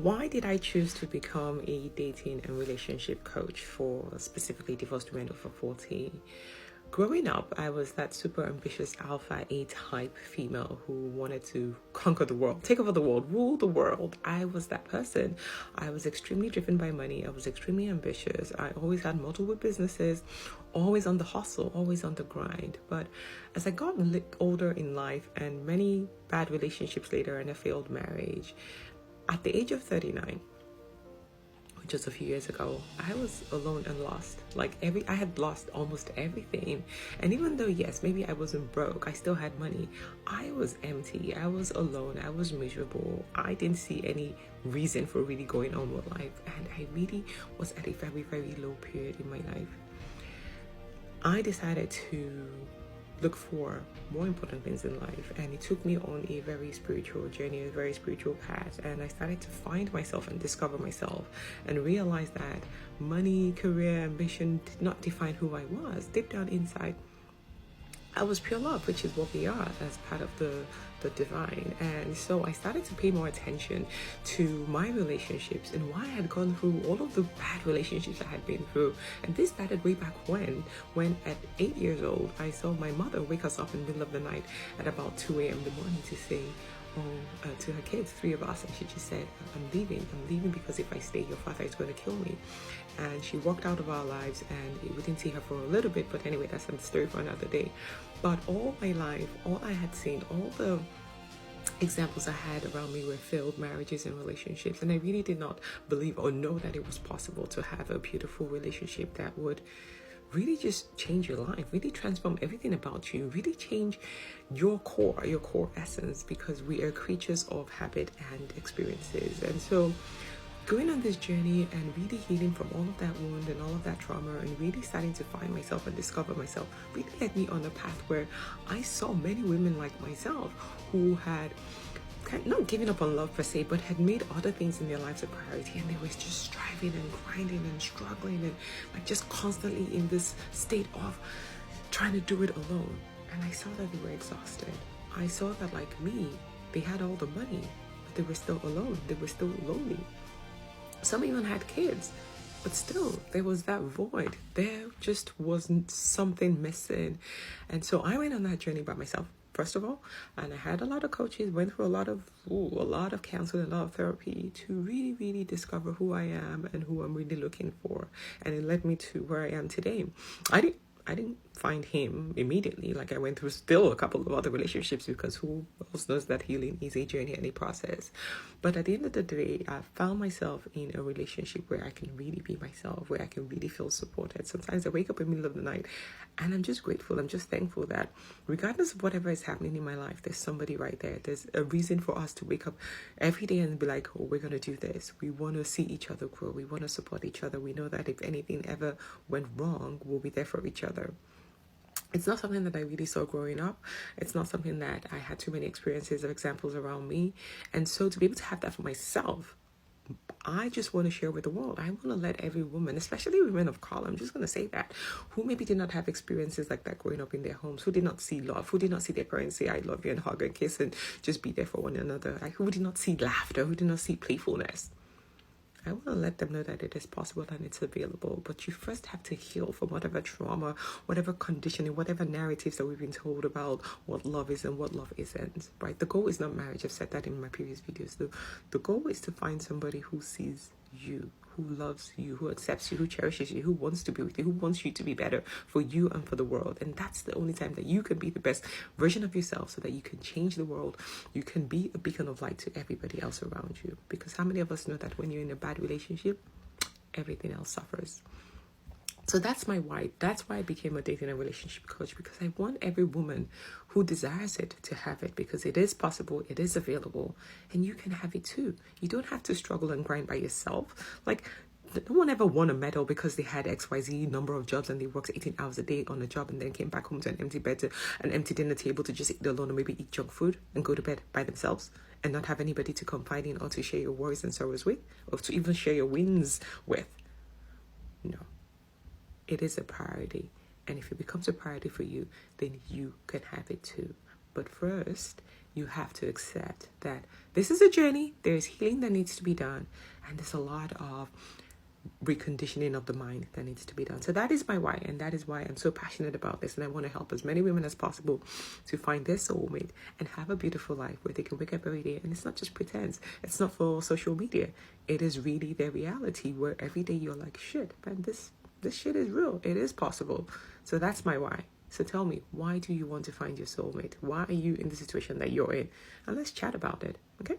Why did I choose to become a dating and relationship coach for specifically divorced women over 40? Growing up, I was that super ambitious alpha A type female who wanted to conquer the world, take over the world, rule the world. I was that person. I was extremely driven by money. I was extremely ambitious. I always had multiple businesses, always on the hustle, always on the grind. But as I got older in life and many bad relationships later and a failed marriage, at the age of 39, just a few years ago, I was alone and lost. I had lost almost everything. And even though, yes, maybe I wasn't broke, I still had money, I was empty. I was alone. I was miserable. I didn't see any reason for really going on with life. And I really was at a very, very low period in my life. I decided to look for more important things in life, and it took me on a very spiritual journey, a very spiritual path, and I started to find myself and discover myself and realize that money, career, ambition did not define who I was. Deep down inside, I was pure love, which is what we are as part of the divine. And so I started to pay more attention to my relationships and why I had gone through all of the bad relationships I had been through. And this started way back when at 8 years old, I saw my mother wake us up in the middle of the night at about 2 a.m. in the morning to say, to her kids, 3 of us, and she just said, I'm leaving because if I stay, your father is going to kill me. And she walked out of our lives, and we didn't see her for a little bit, but anyway, that's a story for another day. But all my life, all I had seen, all the examples I had around me were failed marriages and relationships, and I really did not believe or know that it was possible to have a beautiful relationship that would really just change your life, really transform everything about you, really change your core essence, because we are creatures of habit and experiences. And so going on this journey and really healing from all of that wound and all of that trauma and really starting to find myself and discover myself really led me on a path where I saw many women like myself who had not given up on love per se, but had made other things in their lives a priority, and they were just striving and grinding and struggling and just constantly in this state of trying to do it alone. And I saw that they were exhausted. I saw that, like me, they had all the money, but they were still alone. They were still lonely. Some even had kids, but still there was that void. There just wasn't something missing. And so I went on that journey by myself, first of all, and I had a lot of coaches, went through a lot of counseling, a lot of therapy to really, really discover who I am and who I'm really looking for. And it led me to where I am today. I didn't find him immediately. Like, I went through still a couple of other relationships, because who else knows that healing is a journey and a process. But at the end of the day, I found myself in a relationship where I can really be myself, where I can really feel supported. Sometimes I wake up in the middle of the night and I'm just grateful. I'm just thankful that regardless of whatever is happening in my life, there's somebody right there. There's a reason for us to wake up every day and be like, oh, we're going to do this. We want to see each other grow. We want to support each other. We know that if anything ever went wrong, we'll be there for each other. It's not something that I really saw growing up. It's not something that I had too many experiences of examples around me. And so to be able to have that for myself, I just want to share with the world. I want to let every woman, especially women of color, I'm just going to say that, who maybe did not have experiences like that growing up in their homes, who did not see love, who did not see their parents say, I love you, and hug and kiss and just be there for one another, like, who did not see laughter, who did not see playfulness. I want to let them know that it is possible and it's available. But you first have to heal from whatever trauma, whatever conditioning, whatever narratives that we've been told about what love is and what love isn't, right? The goal is not marriage. I've said that in my previous videos. The goal is to find somebody who sees you, who loves you, who accepts you, who cherishes you, who wants to be with you, who wants you to be better for you and for the world. And that's the only time that you can be the best version of yourself, so that you can change the world. You can be a beacon of light to everybody else around you. Because how many of us know that when you're in a bad relationship, everything else suffers? So that's my why. That's why I became a dating and relationship coach, because I want every woman who desires it to have it, because it is possible, it is available, and you can have it too. You don't have to struggle and grind by yourself. Like, no one ever won a medal because they had XYZ number of jobs and they worked 18 hours a day on a job and then came back home to an empty bed, to an empty dinner table, to just eat alone, or maybe eat junk food and go to bed by themselves and not have anybody to confide in or to share your worries and sorrows with, or to even share your wins with. No. It is a priority. And if it becomes a priority for you, then you can have it too. But first, you have to accept that this is a journey. There's healing that needs to be done, and there's a lot of reconditioning of the mind that needs to be done. So that is my why, and that is why I'm so passionate about this, and I want to help as many women as possible to find their soulmate and have a beautiful life where they can wake up every day. And it's not just pretense. It's not for social media. It is really their reality, where every day you're like, shit, man, this shit is real. It is possible. So that's my why. So tell me, why do you want to find your soulmate? Why are you in the situation that you're in? And let's chat about it. Okay?